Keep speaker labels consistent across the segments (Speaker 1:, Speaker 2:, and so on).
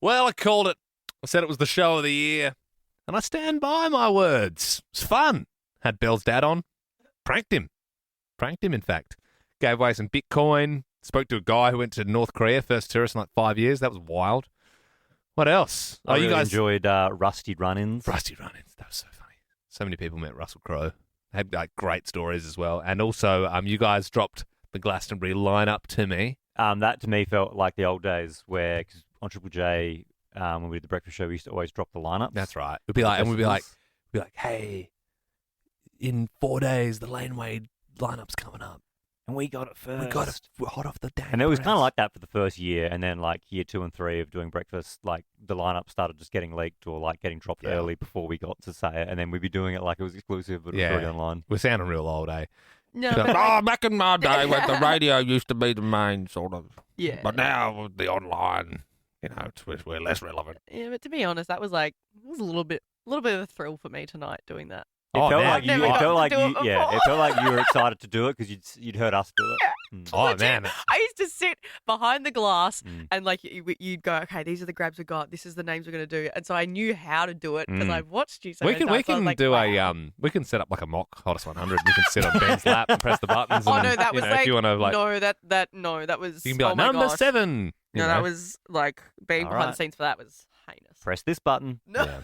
Speaker 1: Well, I called it. I said it was the show of the year. And I stand by my words. It's fun. Had Belle's dad on. Pranked him. In fact. Gave away some Bitcoin. Spoke to a guy who went to North Korea, first tourist in like 5 years. That was wild. What else?
Speaker 2: I really enjoyed Rusty Run-Ins.
Speaker 1: Rusty Run-Ins. That was so funny. So many people met Russell Crowe. Had like great stories as well. And also, you guys dropped the Glastonbury lineup to me.
Speaker 2: That to me felt like the old days where cause on Triple J, when we did the breakfast show, we used to always drop the lineups.
Speaker 1: That's right. We'd be like, hey, in 4 days, the Laneway lineup's coming up.
Speaker 2: And we got it first.
Speaker 1: We got it hot off the damn
Speaker 2: And it was
Speaker 1: press.
Speaker 2: kind of like that for the first year. And then like year 2 and 3 of doing breakfast, like the lineup started just getting leaked or like getting dropped early before we got to say it. And then we'd be doing it like it was exclusive, but it was already online.
Speaker 1: We're sounding real old, eh?
Speaker 3: No,
Speaker 1: So, back in my day when the radio used to be the main sort of.
Speaker 3: Yeah.
Speaker 1: But now with the online, we're less relevant.
Speaker 3: Yeah, but to be honest, it was a little bit of a thrill for me tonight doing that.
Speaker 2: It felt
Speaker 3: I've never
Speaker 2: like
Speaker 3: gotten to do it
Speaker 2: it felt like you were excited to do it because you'd heard us do it.
Speaker 1: Oh,
Speaker 3: Legit.
Speaker 1: man.
Speaker 3: I used to sit behind the glass and like you'd go, okay, these are the grabs we got. This is the names we're going to do. And so I knew how to do it because I've watched you so
Speaker 1: We
Speaker 3: many
Speaker 1: can
Speaker 3: times. So I was like, wow.
Speaker 1: we can set up like a mock Hottest 100. You can sit on Ben's lap and press the buttons.
Speaker 3: Oh
Speaker 1: and,
Speaker 3: no, that was
Speaker 1: if you want to like,
Speaker 3: no, that was.
Speaker 1: you can be like
Speaker 3: oh my
Speaker 1: number
Speaker 3: gosh.
Speaker 1: 7.
Speaker 3: No, that was like being
Speaker 2: All
Speaker 3: behind
Speaker 2: right.
Speaker 3: the scenes for that was heinous.
Speaker 2: Press this button.
Speaker 3: No.
Speaker 1: Yeah.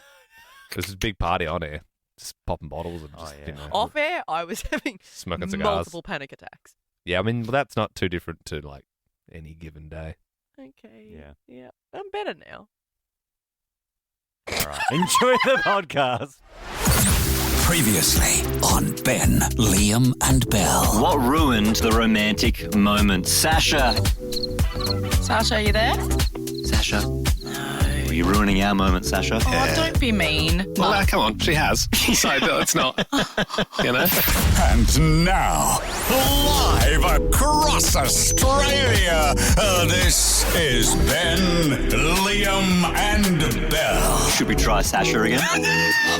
Speaker 1: It was a big party on air. Just popping bottles and just
Speaker 3: Off air, I was having
Speaker 1: smoking cigars.
Speaker 3: multiple panic attacks.
Speaker 1: Yeah, I mean that's not too different to like any given day.
Speaker 3: Okay. Yeah. I'm better now.
Speaker 2: All right. Enjoy the podcast.
Speaker 4: Previously on Ben, Liam and Belle.
Speaker 5: What ruined the romantic moment? Sasha.
Speaker 6: Sasha, are you there?
Speaker 5: Sasha. Are you ruining our moment, Sasha?
Speaker 6: Oh, don't be mean.
Speaker 7: Well, come on, she has. So it's not,
Speaker 4: And now, live across Australia, this is Ben, Liam and Belle.
Speaker 5: Should we try Sasha again?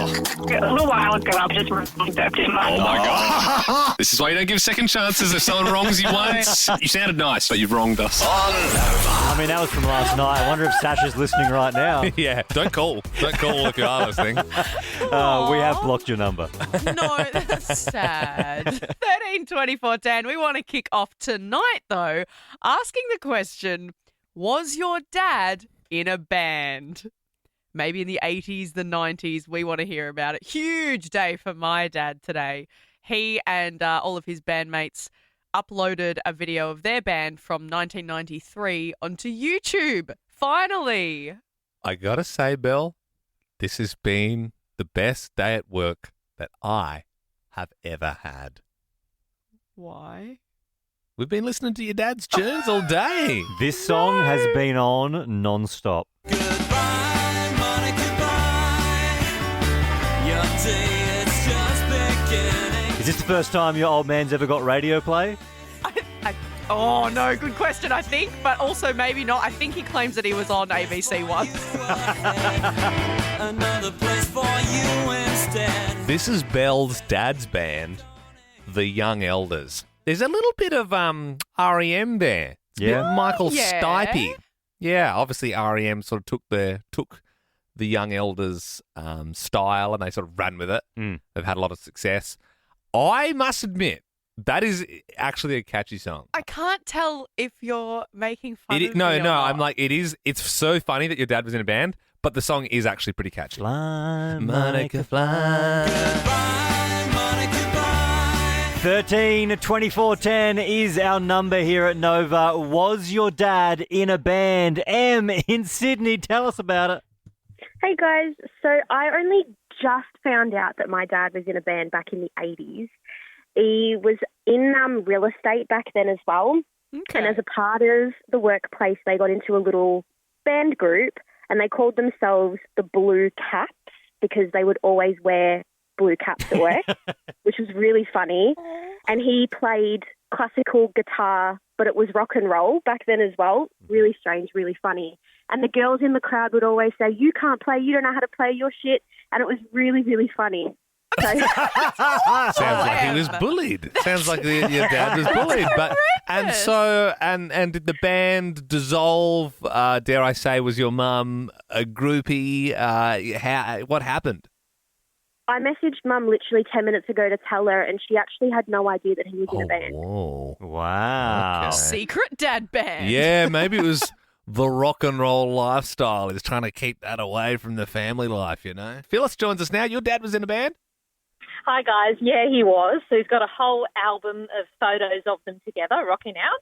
Speaker 8: A little while ago, I just wronged that too much.
Speaker 7: Oh my God. This is why you don't give second chances. If someone wrongs you once, you sounded nice, but you've wronged us.
Speaker 2: I mean, that was from last night. I wonder if Sasha's listening right now.
Speaker 1: Yeah, don't call if you are listening.
Speaker 2: We have blocked your number.
Speaker 3: No, that's sad. 13 24 10. We want to kick off tonight, though, asking the question, was your dad in a band? Maybe in the 80s, the 90s. We want to hear about it. Huge day for my dad today. He and all of his bandmates uploaded a video of their band from 1993 onto YouTube. Finally.
Speaker 1: I gotta say, Belle, this has been the best day at work that I have ever had.
Speaker 3: Why?
Speaker 1: We've been listening to your dad's tunes all day.
Speaker 2: This song has been on non-stop. Is this the first time your old man's ever got radio play?
Speaker 3: Oh, no, good question, I think, but also maybe not. I think he claims that he was on ABC once.
Speaker 1: This is Belle's dad's band, The Young Elders. There's a little bit of REM there. It's a bit Michael Stipe. Yeah, obviously REM sort of took the Young Elders style and they sort of ran with it. They've had a lot of success. I must admit, that is actually a catchy song.
Speaker 3: I can't tell if you're making fun of me
Speaker 1: No,
Speaker 3: or not.
Speaker 1: I'm like, it is. It's so funny that your dad was in a band, but the song is actually pretty catchy.
Speaker 2: Fly,
Speaker 1: Monica, fly.
Speaker 2: 13 24 10 is our number here at Nova. Was your dad in a band? M in Sydney, tell us about it.
Speaker 9: Hey guys, so I only just found out that my dad was in a band back in the 80s. He was in real estate back then as well.
Speaker 3: Okay.
Speaker 9: And as a part of the workplace, they got into a little band group and they called themselves the Blue Caps because they would always wear blue caps at work, which was really funny. And he played classical guitar, but it was rock and roll back then as well. Really strange, really funny. And the girls in the crowd would always say, "You can't play, you don't know how to play your shit." And it was really, really funny. So,
Speaker 1: Sounds like he was bullied. Sounds like your dad was bullied. But and did the band dissolve? Dare I say, was your mum a groupie? What happened?
Speaker 9: I messaged Mum literally 10 minutes ago to tell her, and she actually had no idea that he was in a band.
Speaker 1: Whoa.
Speaker 2: Wow.
Speaker 1: Okay.
Speaker 3: Secret dad band.
Speaker 1: Yeah, maybe it was the rock and roll lifestyle. He's trying to keep that away from the family life, you know. Phyllis joins us now. Your dad was in a band?
Speaker 10: Hi, guys. Yeah, he was. So he's got a whole album of photos of them together, rocking out.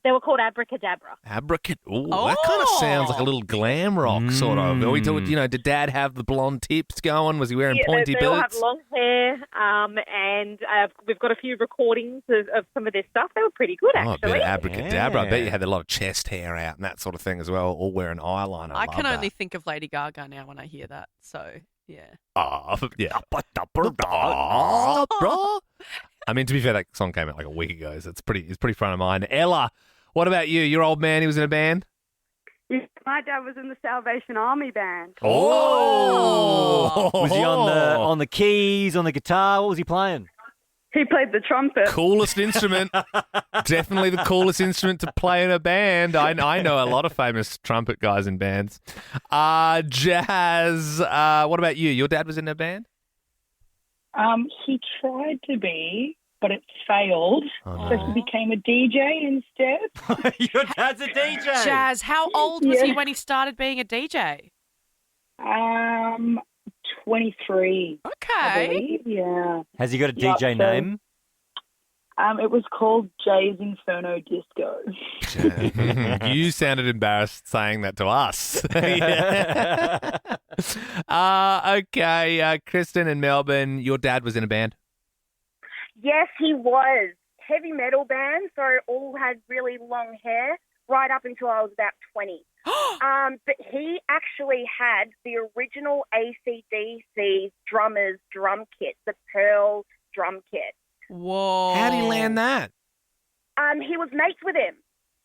Speaker 10: They were called Abracadabra.
Speaker 1: Ooh, that kind of sounds like a little glam rock, sort of. Are we talking, did Dad have the blonde tips going? Was he wearing pointy
Speaker 10: they
Speaker 1: boots?
Speaker 10: all have long hair, and we've got a few recordings of some of their stuff. They were pretty good,
Speaker 1: Oh, a
Speaker 10: actually.
Speaker 1: bit of abracadabra. I bet
Speaker 2: Yeah.
Speaker 1: you had a lot of chest hair out and that sort of thing as well, all wearing eyeliner.
Speaker 3: I can
Speaker 1: Love
Speaker 3: only
Speaker 1: that.
Speaker 3: think of Lady Gaga now when I hear that. So, yeah.
Speaker 1: Oh, yeah. I mean, to be fair, that song came out like a week ago, so it's pretty front of mind. Ella, what about you? Your old man, he was in a band?
Speaker 11: My dad was in the Salvation Army band.
Speaker 1: Oh!
Speaker 2: Was he on the keys, on the guitar? What was he playing?
Speaker 11: He played the trumpet.
Speaker 1: Coolest instrument. Definitely the coolest instrument to play in a band. I know a lot of famous trumpet guys in bands. Jazz, what about you? Your dad was in a band?
Speaker 8: He tried to be, but it failed.
Speaker 1: Oh,
Speaker 8: So
Speaker 1: no.
Speaker 8: he became a DJ instead.
Speaker 2: Your dad's a DJ.
Speaker 3: Jazz, how old was he when he started being a DJ?
Speaker 8: 23. I
Speaker 3: Okay.
Speaker 8: believe. Yeah.
Speaker 2: Has he got a
Speaker 8: Yeah,
Speaker 2: DJ
Speaker 8: so-
Speaker 2: name?
Speaker 8: It was called Jay's Inferno Disco.
Speaker 1: You sounded embarrassed saying that to us. Okay, Kristen in Melbourne, your dad was in a band?
Speaker 9: yes, he was. Heavy metal band, so all had really long hair, right up until I was about 20. But he actually had the original AC/DC drummer's drum kit, the Pearl drum kit.
Speaker 3: Whoa.
Speaker 1: How'd he land that?
Speaker 9: He was mates with him.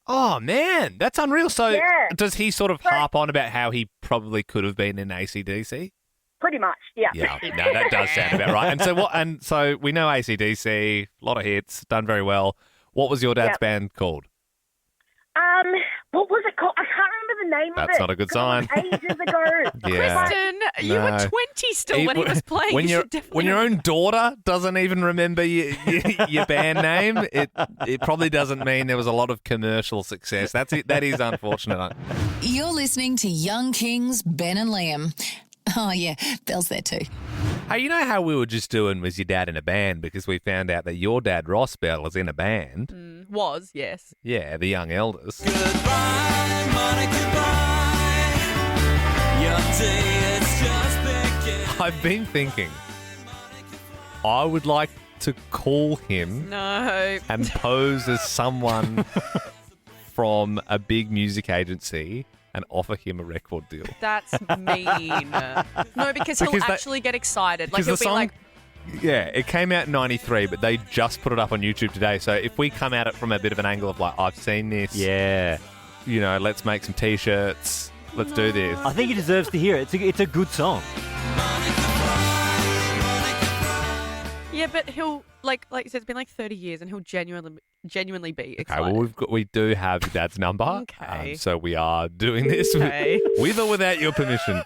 Speaker 1: Oh, man, that's unreal. So
Speaker 9: Yeah.
Speaker 1: does he sort of harp on about how he probably could have been in AC/DC?
Speaker 9: Pretty much, yeah.
Speaker 1: Yeah, no, that does sound about right. And so what? And so we know AC/DC, a lot of hits, done very well. What was your dad's
Speaker 9: Yep.
Speaker 1: band called?
Speaker 9: What was it called? I can't remember the name of it.
Speaker 1: That's not a good
Speaker 9: 'cause it was ages ago.
Speaker 1: Yeah.
Speaker 3: Kristen, you were
Speaker 1: No.
Speaker 3: 20 still when he was playing.
Speaker 1: When,
Speaker 3: You
Speaker 1: your
Speaker 3: should definitely
Speaker 1: when your own daughter doesn't even remember your band name, it probably doesn't mean there was a lot of commercial success. That is unfortunate.
Speaker 12: You're listening to Young Kings, Ben and Liam. Oh, yeah, Belle's there too.
Speaker 1: Hey, you know how we were just doing Was Your Dad in a Band because we found out that your dad, Ross Bell, is in a band.
Speaker 3: Was, yes.
Speaker 1: Yeah, the Young Elders. I've been thinking I would like to call him
Speaker 3: No.
Speaker 1: and pose as someone from a big music agency and offer him a record deal.
Speaker 3: That's mean. No, because he'll
Speaker 1: Because that-
Speaker 3: actually get excited. Like,
Speaker 1: Because
Speaker 3: he'll
Speaker 1: the
Speaker 3: be
Speaker 1: song,
Speaker 3: like,
Speaker 1: yeah, it came out in 93, but they just put it up on YouTube today. So if we come at it from a bit of an angle of like, I've seen this,
Speaker 2: Yeah.
Speaker 1: you know, let's make some T-shirts, let's do this.
Speaker 2: I think he deserves to hear it. It's a good song.
Speaker 3: yeah, but he'll, like you said, it's been like 30 years and he'll genuinely be
Speaker 1: Okay,
Speaker 3: excited.
Speaker 1: well, we do have your dad's number,
Speaker 3: Okay.
Speaker 1: so we are doing this
Speaker 3: Okay.
Speaker 1: with or without your permission.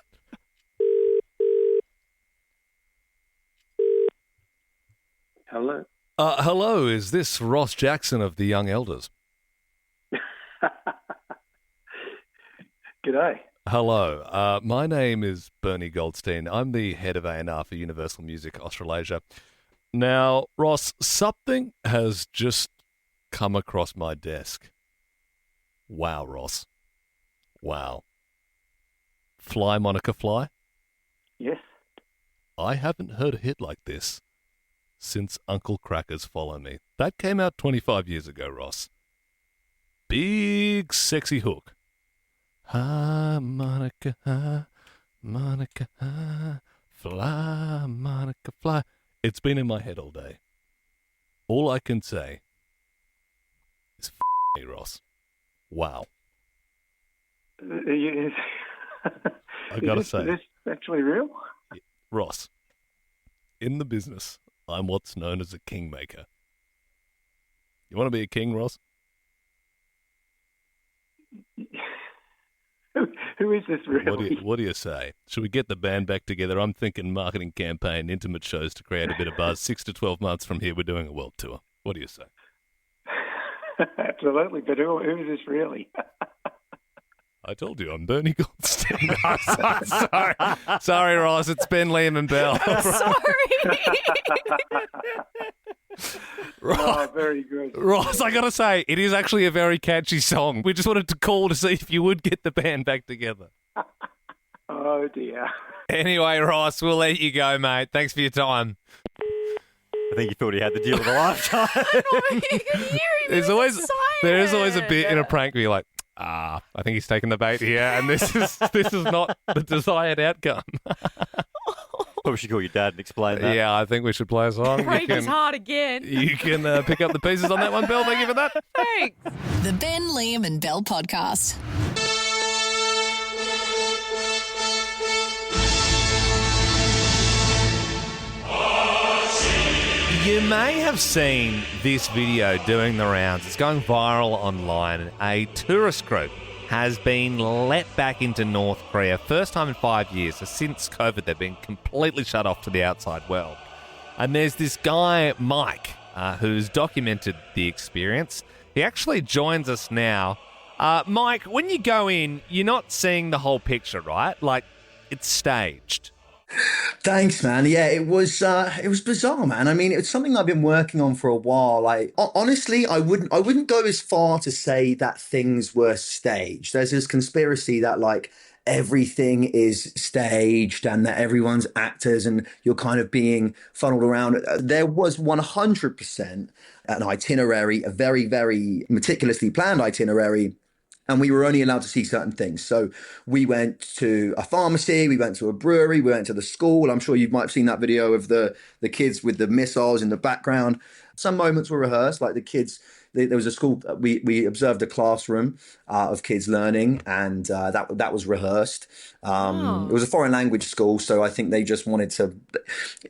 Speaker 13: Hello.
Speaker 1: Hello, is this Ross Jackson of the Young Elders?
Speaker 13: G'day.
Speaker 1: Hello, my name is Bernie Goldstein. I'm the head of A&R for Universal Music Australasia. Now, Ross, something has just come across my desk. Wow, Ross. Wow. Fly, Monica, Fly?
Speaker 13: Yes.
Speaker 1: I haven't heard a hit like this since Uncle Cracker's Follow Me. That came out 25 years ago, Ross. Big sexy hook. Hi, Monica, fly, Monica, fly. It's been in my head all day. All I can say is me, Ross. Wow. I gotta say,
Speaker 13: Is this actually real?
Speaker 1: Ross, In the business, I'm what's known as a kingmaker. You want to be a king, Ross?
Speaker 13: Who is this really?
Speaker 1: What do you say? Should we get the band back together? I'm thinking marketing campaign, intimate shows to create a bit of buzz. 6 to 12 months from here, we're doing a world tour. What do you say?
Speaker 13: Absolutely, but who is this really?
Speaker 1: I told you, I'm Bernie Goldstein. Sorry, Ross. It's Ben, Liam, and Belle.
Speaker 13: Oh, very good.
Speaker 1: Ross, I gotta say, it is actually a very catchy song. We just wanted to call to see if you would get the band back together.
Speaker 13: Oh, dear.
Speaker 1: Anyway, Ross, we'll let you go, mate. Thanks for your time.
Speaker 2: I think he thought he had the deal of a lifetime.
Speaker 1: There is always a bit in a prank where you're like, I think he's taking the bait here, and this is not the desired outcome.
Speaker 2: Probably should call your dad and explain that.
Speaker 1: Yeah, I think we should play a song.
Speaker 3: Prank is hard again.
Speaker 1: You can pick up the pieces on that one, Belle. Thank you for that.
Speaker 3: Thanks.
Speaker 12: The Ben, Liam and Belle podcast.
Speaker 1: You may have seen this video doing the rounds. It's going viral online. A tourist group has been let back into North Korea. First time in 5 years. So since COVID, they've been completely shut off to the outside world. And there's this guy, Mike, who's documented the experience. He actually joins us now. Mike, when you go in, you're not seeing the whole picture, right? Like, it's staged.
Speaker 14: Thanks, man. Yeah, it was bizarre, man. I mean, it's something I've been working on for a while. Like, honestly, I wouldn't go as far to say that things were staged. There's this conspiracy that like everything is staged and that everyone's actors and you're kind of being funneled around. There was 100% an itinerary, a very, very meticulously planned itinerary. And we were only allowed to see certain things. So we went to a pharmacy, we went to a brewery, we went to the school. I'm sure you might have seen that video of the kids with the missiles in the background. Some moments were rehearsed, like the kids. There was a school. We observed a classroom of kids learning, and that was rehearsed. It was a foreign language school, so I think they just wanted to. At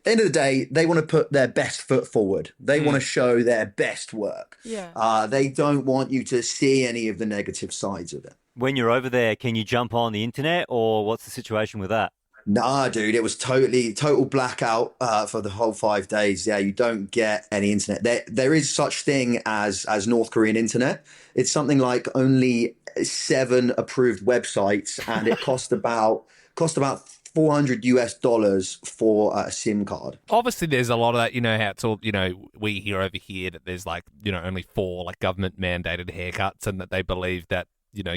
Speaker 14: the end of the day, they want to put their best foot forward. They want to show their best work.
Speaker 3: Yeah.
Speaker 14: They don't want you to see any of the negative sides of it.
Speaker 2: When you're over there, can you jump on the internet, or what's the situation with that?
Speaker 14: Nah, dude, it was total blackout for the whole 5 days. Yeah, you don't get any internet. There is such thing as North Korean internet. It's something like only 7 approved websites, and it cost about $400 for a SIM card.
Speaker 1: Obviously, there's a lot of that. You know how it's all. You know, we hear over here that there's like only 4 like government mandated haircuts, and that they believe that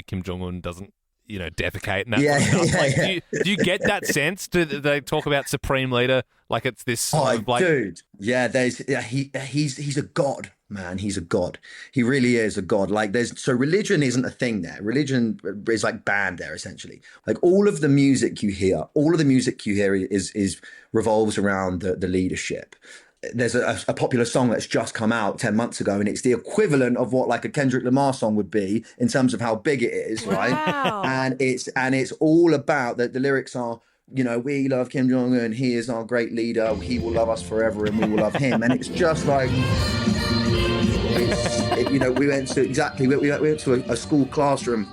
Speaker 1: Kim Jong-un doesn't defecate and that sort of stuff. Do you get that sense? Do they talk about Supreme Leader like it's this sort of like...
Speaker 14: Dude, yeah, he's a god, man. He's a god. He really is a god. Like so religion isn't a thing there. Religion is like banned there, essentially. Like all of the music you hear is revolves around the leadership. There's a popular song that's just come out 10 months ago, and it's the equivalent of what like a Kendrick Lamar song would be in terms of how big it is, right? And it's all about that. The lyrics are, we love Kim Jong-un, he is our great leader, he will love us forever and we will love him. And it's just like, we went to a school classroom,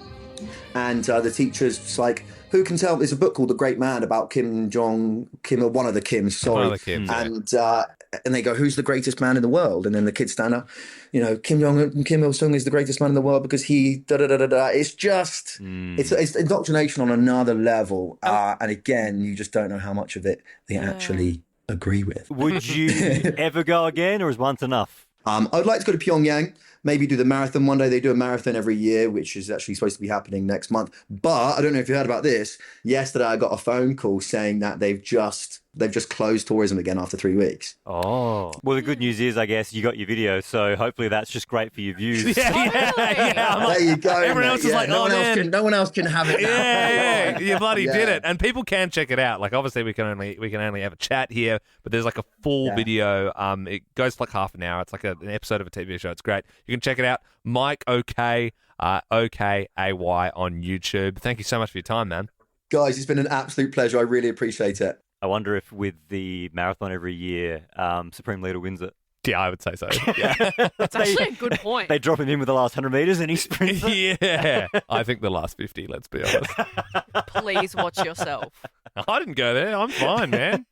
Speaker 14: and the teacher's just like, who can tell? There's a book called The Great Man about Kim, or one of the Kims, sorry.
Speaker 1: One of the Kims,
Speaker 14: and they go, who's the greatest man in the world? And then the kids stand up, Kim Jong-un, Kim Il-sung is the greatest man in the world because he da-da-da-da-da. It's just, it's indoctrination on another level. And again, you just don't know how much of it they actually agree with.
Speaker 2: Would you ever go again, or is once enough?
Speaker 14: I'd like to go to Pyongyang, maybe do the marathon one day. They do a marathon every year, which is actually supposed to be happening next month. But I don't know if you heard about this. Yesterday, I got a phone call saying that they've just closed tourism again after 3 weeks.
Speaker 2: Oh. Well, the good news is, I guess, you got your video, so hopefully that's just great for your views.
Speaker 1: Yeah.
Speaker 14: There you go.
Speaker 1: Everyone else is like,
Speaker 14: no one else can have it now.
Speaker 1: Yeah, you bloody did it. And people can check it out. Like, obviously, we can only have a chat here, but there's like a full video. It goes for like half an hour. It's like an episode of a TV show. It's great. You can check it out. Mike OK, OKAY on YouTube. Thank you so much for your time, man.
Speaker 14: Guys, it's been an absolute pleasure. I really appreciate it.
Speaker 2: I wonder if with the marathon every year, Supreme Leader wins it.
Speaker 1: Yeah, I would say so. Yeah.
Speaker 3: That's actually a good point.
Speaker 2: They drop him in with the last 100 metres and he sprints it.
Speaker 1: Yeah. I think the last 50, let's be honest.
Speaker 3: Please watch yourself.
Speaker 1: I didn't go there. I'm fine, man.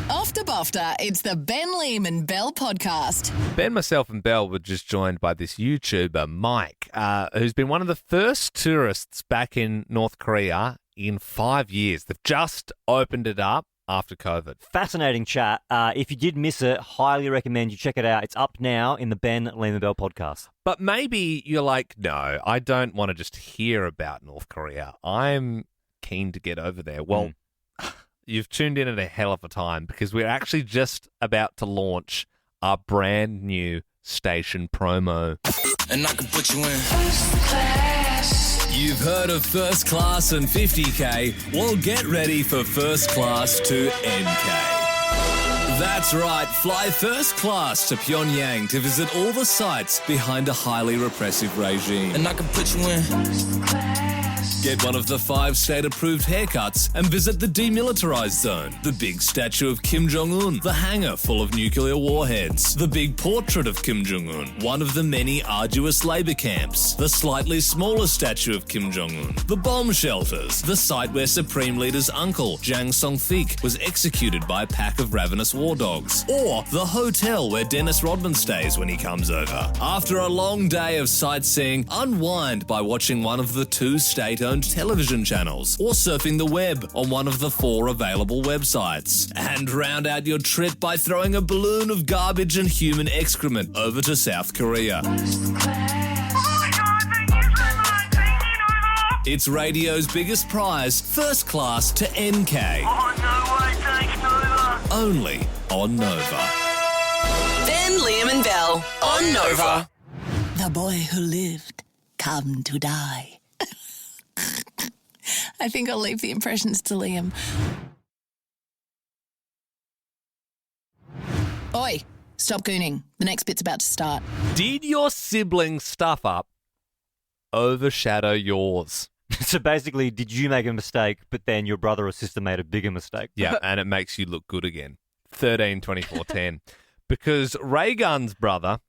Speaker 12: After BAFTA, it's the Ben, Liam and Belle podcast.
Speaker 1: Ben, myself and Belle were just joined by this YouTuber, Mike, who's been one of the first tourists back in North Korea in 5 years. They've just opened it up after COVID.
Speaker 2: Fascinating chat. If you did miss it, highly recommend you check it out. It's up now in the Ben, Liam and Belle podcast.
Speaker 1: But maybe you're like, no, I don't want to just hear about North Korea. I'm keen to get over there. Well, you've tuned in at a hell of a time because we're actually just about to launch our brand new station promo.
Speaker 15: And I can put you in first class. You've heard of first class and 50k. Well, get ready for first class to NK. That's right, fly first class to Pyongyang to visit all the sites behind a highly repressive regime. And I can put you in first class. Get one of the 5 state-approved haircuts and visit the demilitarized zone, the big statue of Kim Jong-un, the hangar full of nuclear warheads, the big portrait of Kim Jong-un, one of the many arduous labor camps, the slightly smaller statue of Kim Jong-un, the bomb shelters, the site where Supreme Leader's uncle, Jang Song-thik, was executed by a pack of ravenous war dogs, or the hotel where Dennis Rodman stays when he comes over. After a long day of sightseeing, unwind by watching one of the 2 state-owned television channels or surfing the web on one of the 4 available websites. And round out your trip by throwing a balloon of garbage and human excrement over to South Korea. It's radio's biggest prize, first class to NK. Oh, no way, thanks, Nova. Only on Nova.
Speaker 12: Ben, Liam and Belle on Nova. The boy who lived, come to die. I think I'll leave the impressions to Liam. Oi, stop gooning. The next bit's about to start.
Speaker 1: Did your sibling stuff up overshadow yours?
Speaker 2: So basically, did you make a mistake, but then your brother or sister made a bigger mistake?
Speaker 1: Yeah, and it makes you look good again. 13, 24, 10. Because Ray Gunn's brother,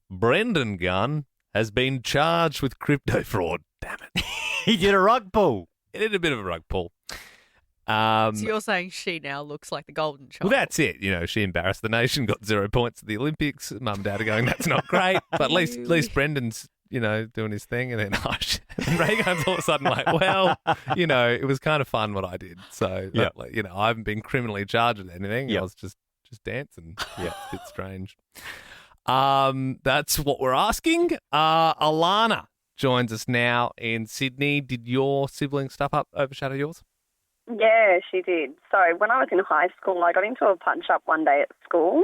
Speaker 1: Brendan Gunn, has been charged with crypto fraud. Damn it.
Speaker 2: He did a rug pull.
Speaker 1: He did a bit of a rug pull.
Speaker 3: So you're saying she now looks like the golden child?
Speaker 1: Well, that's it. You know, she embarrassed the nation, got 0 points at the Olympics. Mum and Dad are going, that's not great. But at least Brendan's, you know, doing his thing. And then Ray Gunn's all of a sudden like, well, you know, it was kind of fun what I did. So, you know, I haven't been criminally charged with anything. I was just dancing. Yeah, it's a bit strange. That's what we're asking. Alana joins us now in Sydney. Did your sibling stuff up overshadow yours?
Speaker 16: Yeah, she did. So when I was in high school, I got into a punch-up one day at school.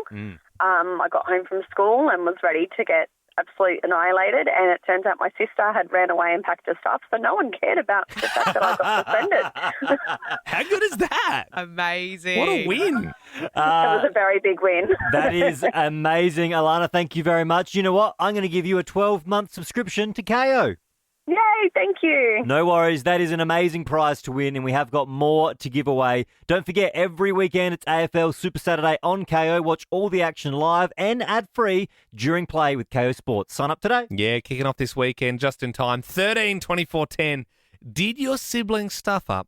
Speaker 16: I got home from school and was ready to get absolutely annihilated, and it turns out my sister had ran away and packed her stuff, so no one cared about the fact that I got suspended.
Speaker 1: How good is that?
Speaker 3: Amazing.
Speaker 1: What a win.
Speaker 16: It was a very big win.
Speaker 2: That is amazing. Alana, thank you very much. You know what? I'm going to give you a 12-month subscription to KO.
Speaker 16: Yay, thank you.
Speaker 2: No worries. That is an amazing prize to win, and we have got more to give away. Don't forget, every weekend it's AFL Super Saturday on KO. Watch all the action live and ad-free during play with KO Sports. Sign up today.
Speaker 1: Yeah, kicking off this weekend just in time. 13, 24, 10. Did your sibling stuff up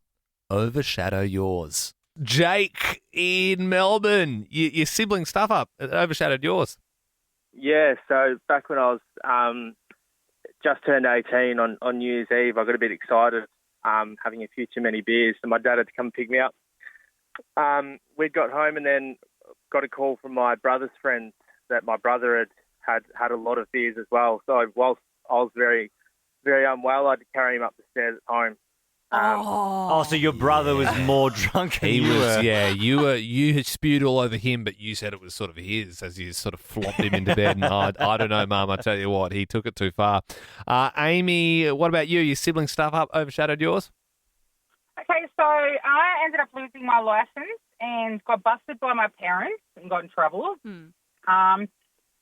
Speaker 1: overshadow yours? Jake in Melbourne, your sibling stuff up overshadowed yours.
Speaker 17: Yeah, so back when I was just turned 18 on New Year's Eve, I got a bit excited, having a few too many beers, so my dad had to come pick me up. We'd got home and then got a call from my brother's friend that my brother had a lot of beers as well. So whilst I was very, very unwell, I had to carry him up the stairs at home.
Speaker 2: So your brother was more drunk than you were.
Speaker 1: Yeah, you had spewed all over him, but you said it was sort of his as you sort of flopped him into bed. And I don't know, Mum, I tell you what, he took it too far. Amy, what about you? Your sibling stuff up overshadowed yours?
Speaker 18: Okay, so I ended up losing my license and got busted by my parents and got in trouble. And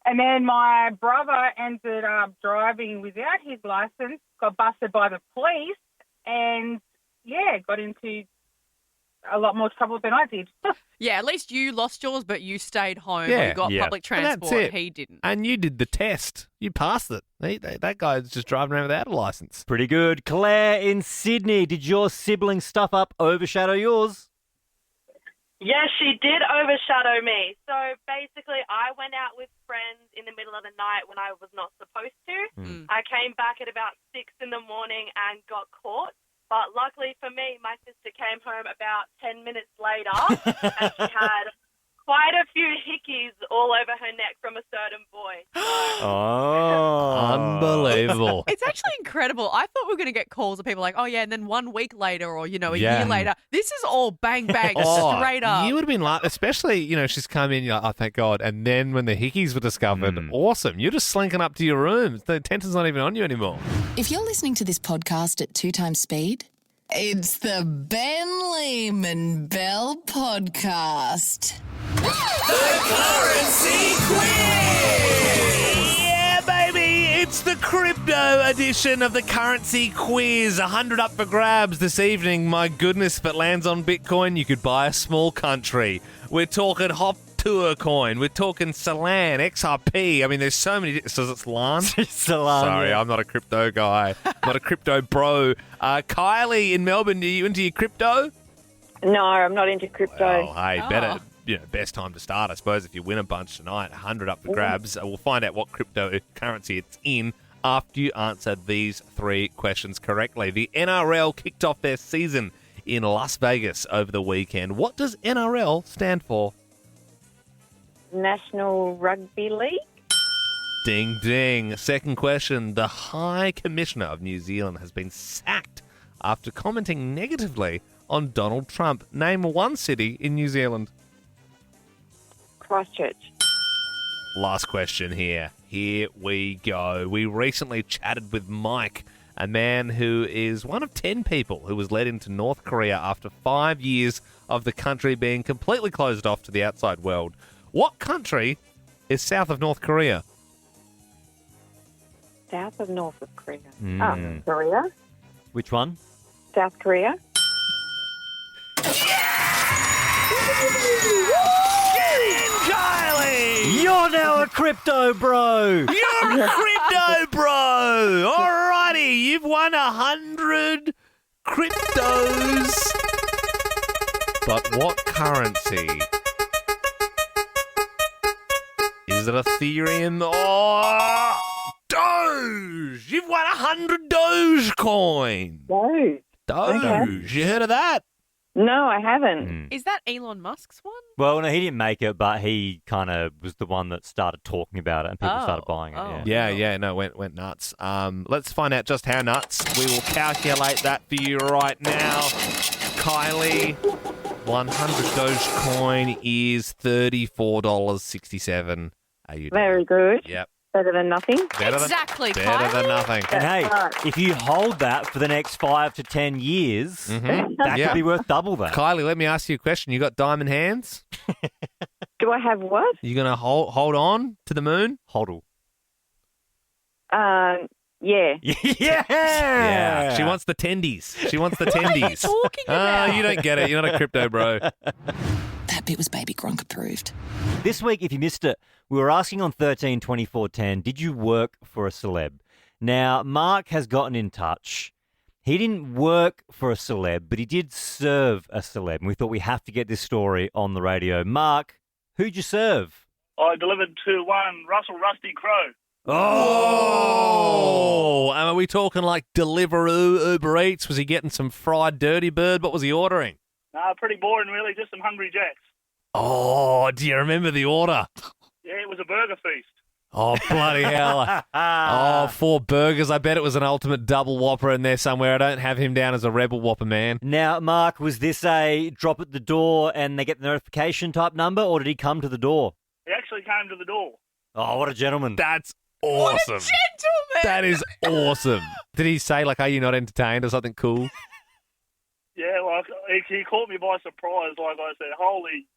Speaker 18: then my brother ended up driving without his license, got busted by the police, and, yeah, got into a lot more trouble than I did.
Speaker 3: Yeah, at least you lost yours, but you stayed home.
Speaker 1: Yeah.
Speaker 3: You got
Speaker 2: Yeah.
Speaker 3: public
Speaker 1: And that's
Speaker 3: transport.
Speaker 1: it.
Speaker 3: He didn't.
Speaker 1: And you did the test. You passed it. That guy's just driving around without a license.
Speaker 2: Pretty good. Claire in Sydney, did your sibling stuff up overshadow yours?
Speaker 19: Yes, she did overshadow me. So basically, I went out with friends in the middle of the night when I was not supposed to. I came back at about 6 in the morning and got caught. But luckily for me, my sister came home about 10 minutes later and she had quite a few hickeys all over her neck from a certain boy.
Speaker 1: Unbelievable.
Speaker 3: It's actually incredible. I thought we were going to get calls of people like, oh, yeah, and then 1 week later or, a
Speaker 1: Yeah.
Speaker 3: year later. This is all bang, bang,
Speaker 1: Oh,
Speaker 3: straight up.
Speaker 1: You would have been like, especially, she's come in, you're like, oh, thank God. And then when the hickeys were discovered, awesome. You're just slinking up to your room. The attention's not even on you anymore.
Speaker 12: If you're listening to this podcast at 2 times speed, it's the Ben, Liam and Belle podcast.
Speaker 15: The Currency Quiz!
Speaker 1: Yeah, baby! It's the crypto edition of the Currency Quiz. 100 up for grabs this evening. My goodness, if it lands on Bitcoin, you could buy a small country. We're talking Hop Tour coin. We're talking Solan, XRP. I mean, there's so many. So it's LAN?
Speaker 2: Solan.
Speaker 1: Sorry,
Speaker 2: yeah.
Speaker 1: I'm not a crypto guy. Not a crypto bro. Kylie in Melbourne, are you into your crypto?
Speaker 10: No, I'm not into crypto.
Speaker 1: Oh, hey, better. Best time to start, I suppose, if you win a bunch tonight. 100 up for grabs. We'll find out what cryptocurrency it's in after you answer these 3 questions correctly. The NRL kicked off their season in Las Vegas over the weekend. What does NRL stand for?
Speaker 10: National Rugby League?
Speaker 1: Ding, ding. Second question. The High Commissioner of New Zealand has been sacked after commenting negatively on Donald Trump. Name one city in New Zealand.
Speaker 10: Christchurch.
Speaker 1: Last question here. Here we go. We recently chatted with Mike, a man who is one of 10 people who was led into North Korea after 5 years of the country being completely closed off to the outside world. What country is south of North Korea?
Speaker 10: South of North of Korea.
Speaker 2: Mm.
Speaker 10: Korea?
Speaker 2: Which one?
Speaker 10: South Korea?
Speaker 1: Kylie!
Speaker 2: You're now a crypto bro!
Speaker 1: You're a crypto bro! Alrighty, you've won 100 cryptos. But what currency? Is it Ethereum or Doge? You've won 100 Doge coin.
Speaker 10: Doge.
Speaker 1: Doge.
Speaker 10: Okay.
Speaker 1: You heard of that?
Speaker 10: No, I haven't.
Speaker 3: Is that Elon Musk's one?
Speaker 2: Well, no, he didn't make it, but he kind of was the one that started talking about it and people started buying it.
Speaker 1: Yeah, no, went nuts. Let's find out just how nuts. We will calculate that for you right now. Kylie, 100 Dogecoin is $34.67.
Speaker 10: Very good.
Speaker 1: Yep.
Speaker 10: Better than nothing.
Speaker 1: Better than nothing.
Speaker 2: And hey, if you hold that for the next 5 to 10 years, that could be worth double that.
Speaker 1: Kylie, let me ask you a question. You got diamond hands?
Speaker 10: Do I have what?
Speaker 1: You going to hold on to the moon?
Speaker 2: Hodl.
Speaker 10: Yeah.
Speaker 2: Yeah.
Speaker 1: She wants the tendies. She wants the tendies.
Speaker 3: What are you talking about?
Speaker 1: You don't get it. You're not a crypto bro.
Speaker 12: That bit was Baby Gronk approved.
Speaker 2: This week, if you missed it, we were asking on 13-24-10, did you work for a celeb? Now, Mark has gotten in touch. He didn't work for a celeb, but he did serve a celeb. And we thought we have to get this story on the radio. Mark, who'd you serve?
Speaker 20: I delivered to one Russell Rusty Crowe.
Speaker 1: Oh! And are we talking like Deliveroo, Uber Eats? Was he getting some fried dirty bird? What was he ordering?
Speaker 20: Nah, pretty boring, really. Just some Hungry Jacks.
Speaker 1: Oh, do you remember the order?
Speaker 20: Yeah, it was a burger feast.
Speaker 1: Oh, bloody hell. 4 burgers. I bet it was an ultimate double whopper in there somewhere. I don't have him down as a rebel whopper, man.
Speaker 2: Now, Mark, was this a drop at the door and they get the notification type number, or did he come to the door?
Speaker 20: He actually came to the door.
Speaker 2: Oh, what a gentleman.
Speaker 1: That's awesome.
Speaker 3: What a gentleman.
Speaker 1: That is awesome. Did he say, like, are you not entertained or something cool?
Speaker 20: Yeah, like, he caught me by surprise. Like I said, holy...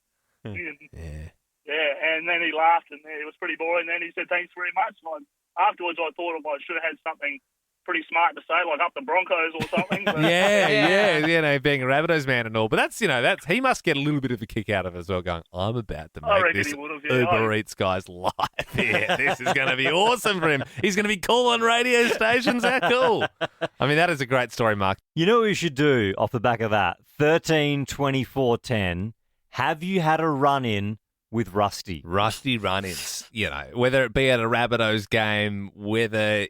Speaker 20: Yeah, and then he laughed, and it was pretty boring. Then he said, thanks very much. And afterwards, I thought I should have had something pretty smart to say, like up the Broncos or something. But,
Speaker 1: yeah, being a Rabbitohs man and all. But that's he must get a little bit of a kick out of it as well, going, I'm about to
Speaker 20: I
Speaker 1: make
Speaker 20: reckon
Speaker 1: this
Speaker 20: he would've,
Speaker 1: Uber Eats guy's life. Yeah, this is going to be awesome for him. He's going to be cool on radio stations. How cool. I mean, that is a great story, Mark.
Speaker 2: You know what we should do off the back of that? 13, 24, 10. Have you had a run-in with Rusty?
Speaker 1: Rusty run-ins, whether it be at a Rabbitohs game, whether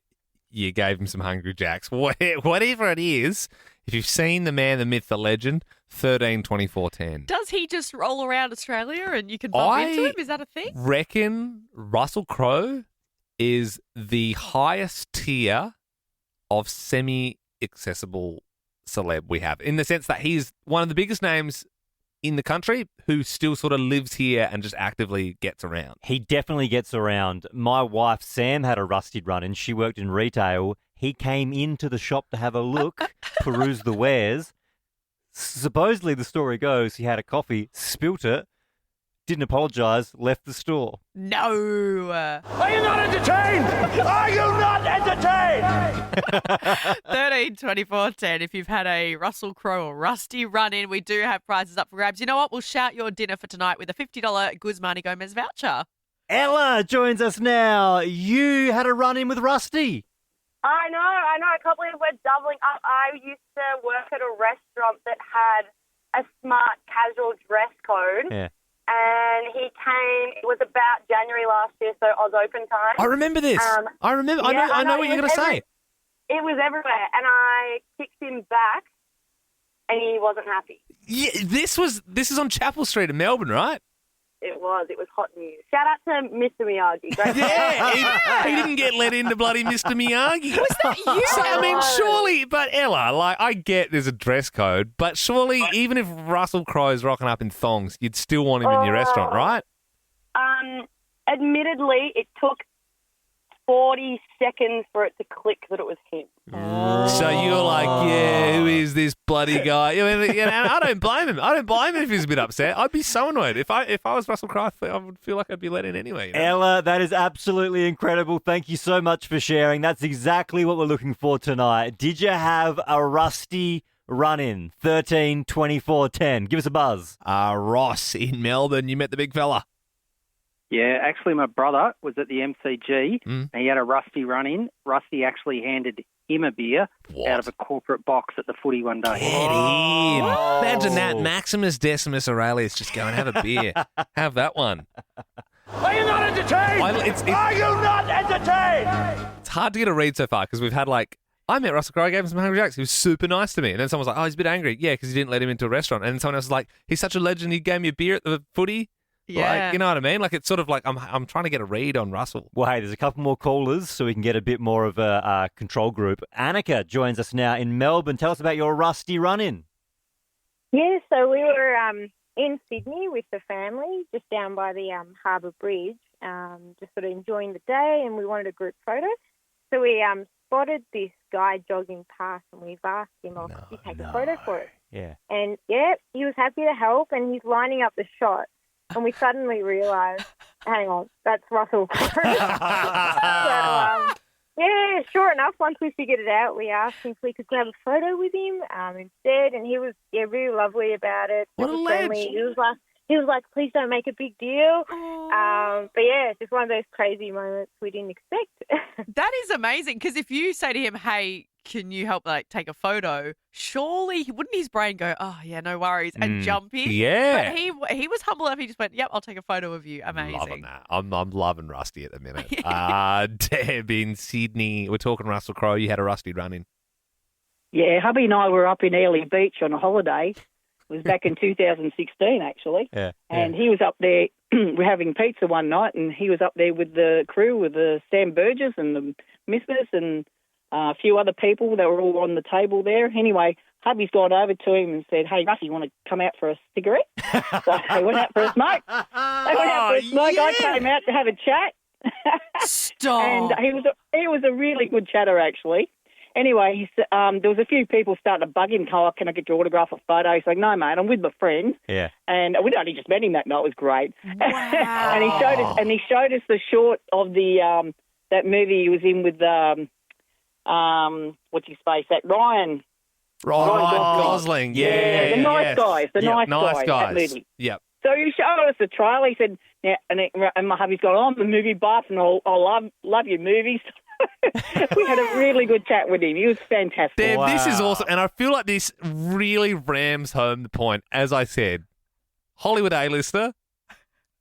Speaker 1: you gave him some Hungry Jacks, whatever it is, if you've seen the man, the myth, the legend, 13, 24, 10.
Speaker 3: Does he just roll around Australia and you can bump into him? Is that a thing?
Speaker 1: Reckon Russell Crowe is the highest tier of semi-accessible celeb we have, in the sense that he's one of the biggest names in the country who still sort of lives here and just actively gets around.
Speaker 2: He definitely gets around. My wife, Sam, had a Rusty run-in. She worked in retail. He came into the shop to have a look, peruse the wares. Supposedly, the story goes, he had a coffee, spilt it, didn't apologise, left the store.
Speaker 3: No.
Speaker 4: Are you not entertained? Are you not entertained?
Speaker 3: 13, 24, 10. If you've had a Russell Crowe or Rusty run-in, we do have prizes up for grabs. You know what? We'll shout your dinner for tonight with a $50 Guzmani Gomez voucher.
Speaker 2: Ella joins us now. You had a run-in with Rusty.
Speaker 16: I know. I can't believe we're doubling up. I used to work at a restaurant that had a smart casual dress code.
Speaker 2: Yeah.
Speaker 16: And he came, it was about January last year, so Oz Open time.
Speaker 1: I remember this. I remember.
Speaker 16: Yeah,
Speaker 1: I know what you're going to say.
Speaker 16: It was everywhere. And I kicked him back, and he wasn't happy.
Speaker 1: Yeah, this is on Chapel Street in Melbourne, right?
Speaker 16: It was hot news. Shout out to Mr. Miyagi. Great
Speaker 1: He didn't get let into bloody Mr. Miyagi.
Speaker 3: Was that you?
Speaker 1: I mean, surely, but Ella, I get there's a dress code, but surely even if Russell Crowe's rocking up in thongs, you'd still want him in your restaurant, right?
Speaker 16: Admittedly, it took 40 seconds for it to click that it was him.
Speaker 1: So you're like, who is this bloody guy? And I don't blame him. I don't blame him if he's a bit upset. I'd be so annoyed. If I was Russell Crowe, I would feel like I'd be let in anyway.
Speaker 2: Ella, that is absolutely incredible. Thank you so much for sharing. That's exactly what we're looking for tonight. Did you have a Rusty run-in? 13, 24, 10. Give us a buzz.
Speaker 1: Ross in Melbourne, you met the big fella.
Speaker 21: Yeah, actually my brother was at the MCG and he had a Rusty run-in. Rusty actually handed him a beer out of a corporate box at the footy one day.
Speaker 1: Get in. Imagine that. Maximus Decimus Aurelius just going, have a beer. Have that one.
Speaker 4: Are you not entertained? Are you not entertained?
Speaker 1: It's hard to get a read so far because we've had I met Russell Crowe, I gave him some Hungry Jacks. He was super nice to me. And then someone was like, he's a bit angry. Yeah, because he didn't let him into a restaurant. And then someone else was like, he's such a legend. He gave me a beer at the footy.
Speaker 3: Yeah.
Speaker 1: You know what I mean? It's sort of like I'm trying to get a read on Russell.
Speaker 2: Well, hey, there's a couple more callers so we can get a bit more of a control group. Annika joins us now in Melbourne. Tell us about your Rusty run-in.
Speaker 22: Yeah, so we were in Sydney with the family, just down by the Harbour Bridge, just sort of enjoying the day, and we wanted a group photo. So we spotted this guy jogging past, and we've asked him, could you take a photo for us?
Speaker 2: Yeah.
Speaker 22: And, he was happy to help, and he's lining up the shot. And we suddenly realised, hang on, that's Russell Crowe. Sure enough, once we figured it out, we asked him if we could grab a photo with him instead, and he was really lovely about it.
Speaker 1: What a
Speaker 22: friendly. He was like, please don't make a big deal. But it's just one of those crazy moments we didn't expect.
Speaker 3: That is amazing, because if you say to him, hey, can you help take a photo? Surely wouldn't his brain go, oh yeah, no worries, and jump in?
Speaker 1: Yeah.
Speaker 3: But he was humble enough. He just went, yep, I'll take a photo of you. Amazing.
Speaker 1: Loving that. I'm loving Rusty at the minute. Deb in Sydney. We're talking Russell Crowe. You had a Rusty run-in.
Speaker 23: Yeah, hubby and I were up in Airlie Beach on a holiday. It was back in 2016, actually.
Speaker 2: Yeah.
Speaker 23: And he was up there. We're having pizza one night, and he was up there with the crew, with the Sam Burgess and the Missus and a few other people that were all on the table there. Anyway, hubby's gone over to him and said, hey, Rusty, you want to come out for a cigarette? So they went out for a smoke. I came out to have a chat.
Speaker 3: Stop.
Speaker 23: And he was a really good chatter, actually. Anyway, there was a few people starting to bug him. Oh, can I get your autograph or photo? He's like, no, mate, I'm with my friends.
Speaker 2: Yeah.
Speaker 23: And we'd only just met him that night. It was great.
Speaker 3: Wow.
Speaker 23: and he showed us the short of the that movie he was in with what's his face? That Ryan
Speaker 1: Gosling. Yeah.
Speaker 23: The nice guys. The
Speaker 1: Yep,
Speaker 23: nice guys. That movie.
Speaker 1: Yep.
Speaker 23: So he showed us the trailer. He said, "Yeah," and my hubby's gone, "I'm the movie buff, and I love your movies." We had a really good chat with him. He was fantastic.
Speaker 1: Damn, this is awesome. And I feel like this really rams home the point. As I said, Hollywood A-lister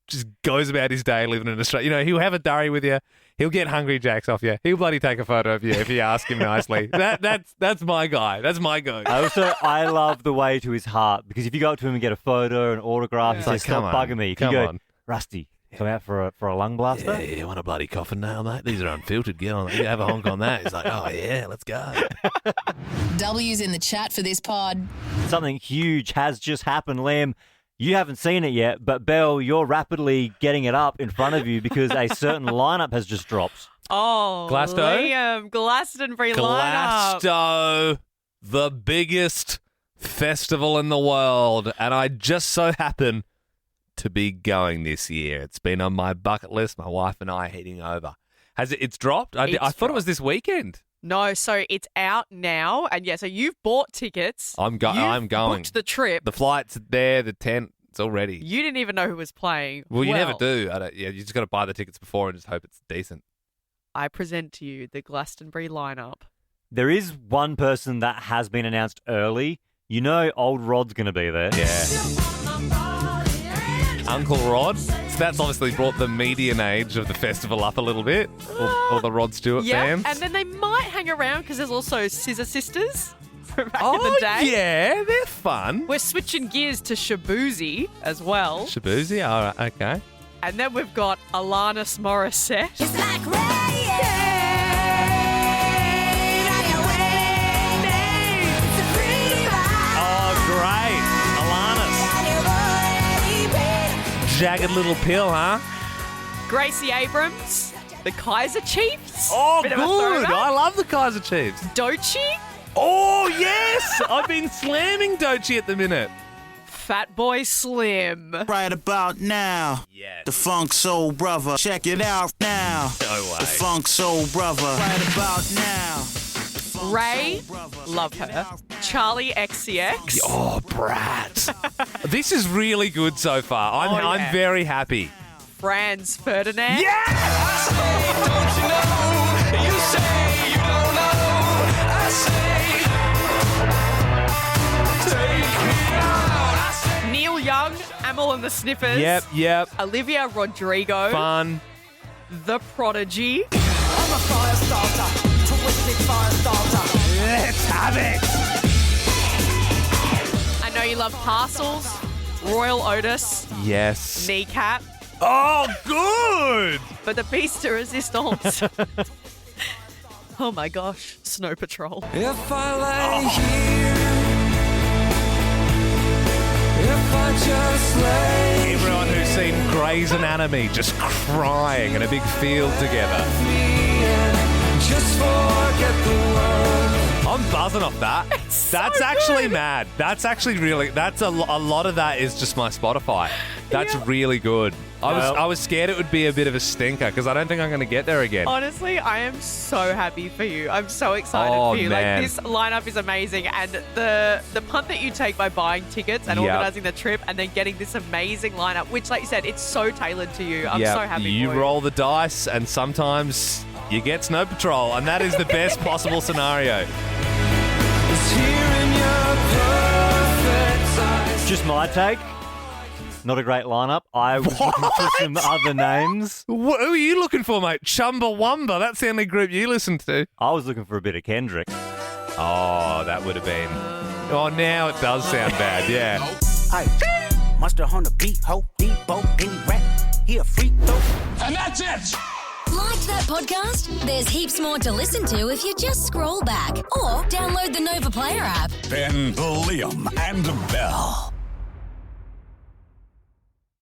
Speaker 1: just goes about his day living in Australia. You know, he'll have a durry with you. He'll get Hungry Jacks off you. He'll bloody take a photo of you if you ask him nicely. That's my guy. That's my go.
Speaker 2: I love the way to his heart, because if you go up to him and get a photo, an autograph, he says, "Stop bugging me." If you go, "Rusty, come out for a lung blaster?"
Speaker 1: Yeah, you want a bloody coffin nail, mate? These are unfiltered. Get on. You have a honk on that. He's like, "Oh yeah, let's go."
Speaker 12: W's in the chat for this pod.
Speaker 2: Something huge has just happened, Liam. You haven't seen it yet, but Belle, you're rapidly getting it up in front of you because a certain lineup has just dropped.
Speaker 3: Oh,
Speaker 1: Glasto?
Speaker 3: Liam, Glastonbury lineup.
Speaker 1: Glasto, the biggest festival in the world, and I just so happen to be going this year. It's been on my bucket list. My wife and I are heading over. It's dropped? I thought it was this weekend.
Speaker 3: No, so it's out now, and so you've bought tickets.
Speaker 1: I'm going.
Speaker 3: Booked the trip.
Speaker 1: The flight's there. The tent, it's all ready.
Speaker 3: You didn't even know who was playing.
Speaker 1: Well, you never do. You just got to buy the tickets before and just hope it's decent.
Speaker 3: I present to you the Glastonbury lineup.
Speaker 2: There is one person that has been announced early. You know, old Rod's going to be there.
Speaker 1: Yeah. Uncle Rod. So that's obviously brought the median age of the festival up a little bit, or the Rod Stewart fans.
Speaker 3: And then they might hang around because there's also Scissor Sisters from back in the day.
Speaker 1: Yeah, they're fun.
Speaker 3: We're switching gears to Shabuzi as well.
Speaker 1: Shabuzi? All right, okay.
Speaker 3: And then we've got Alanis Morissette.
Speaker 12: It's like rain.
Speaker 1: Oh, great. Jagged Little Pill, huh?
Speaker 3: Gracie Abrams, the Kaiser Chiefs.
Speaker 1: Oh,
Speaker 3: Bit
Speaker 1: good.
Speaker 3: of a throwback.
Speaker 1: I love the Kaiser Chiefs.
Speaker 3: DOGE.
Speaker 1: Oh, yes. I've been slamming DOGE at the minute.
Speaker 3: Fatboy Slim.
Speaker 5: Right about now.
Speaker 1: Yes.
Speaker 5: The Funk Soul Brother. Check it out now.
Speaker 1: No way.
Speaker 5: The Funk Soul Brother. Right about now.
Speaker 3: Ray, love her. Charlie XCX.
Speaker 1: Oh, brat. This is really good so far. I'm very happy.
Speaker 3: Franz Ferdinand.
Speaker 1: Yeah!
Speaker 4: Don't you know? You say you don't know. I say, take me out.
Speaker 3: Neil Young, Amel and the Sniffers.
Speaker 1: Yep.
Speaker 3: Olivia Rodrigo.
Speaker 1: Fun.
Speaker 3: The Prodigy.
Speaker 4: I'm a fire starter. Twisted fire starter.
Speaker 1: Let's have it.
Speaker 3: I know you love Parcels. Royal Otis.
Speaker 1: Yes.
Speaker 3: Kneecap.
Speaker 1: Oh, good.
Speaker 3: But the Beast de Resistance. Oh my gosh. Snow Patrol.
Speaker 4: If I lay here, if I just lay
Speaker 1: Everyone who's seen Grey's Anatomy just crying in a big field together.
Speaker 4: just forget the world.
Speaker 1: I'm buzzing off that. That's actually mad. That's actually really. That's a lot of that is just my Spotify. That's really good. I was scared it would be a bit of a stinker because I don't think I'm going to get there again.
Speaker 3: Honestly, I am so happy for you. I'm so excited for you.
Speaker 1: Man.
Speaker 3: Like, this lineup is amazing, and the punt that you take by buying tickets and organising the trip, and then getting this amazing lineup, which, like you said, it's so tailored to you. I'm so happy.
Speaker 1: You
Speaker 3: for you.
Speaker 1: roll the dice, and sometimes you get Snow Patrol, and that is the best possible scenario.
Speaker 2: Just my take. Not a great lineup. I was looking for some other names.
Speaker 1: Who are you looking for, mate? Chumbawamba. That's the only group you listen to.
Speaker 2: I was looking for a bit of Kendrick.
Speaker 1: Oh, that would have been. Oh, now it does sound bad. Yeah.
Speaker 5: Hey, Monster on the beat, ho, Debo, any rap, he a freak though.
Speaker 4: And that's it.
Speaker 12: Like that podcast? There's heaps more to listen to if you just scroll back or download the Nova Player app.
Speaker 15: Ben, Liam, and Belle.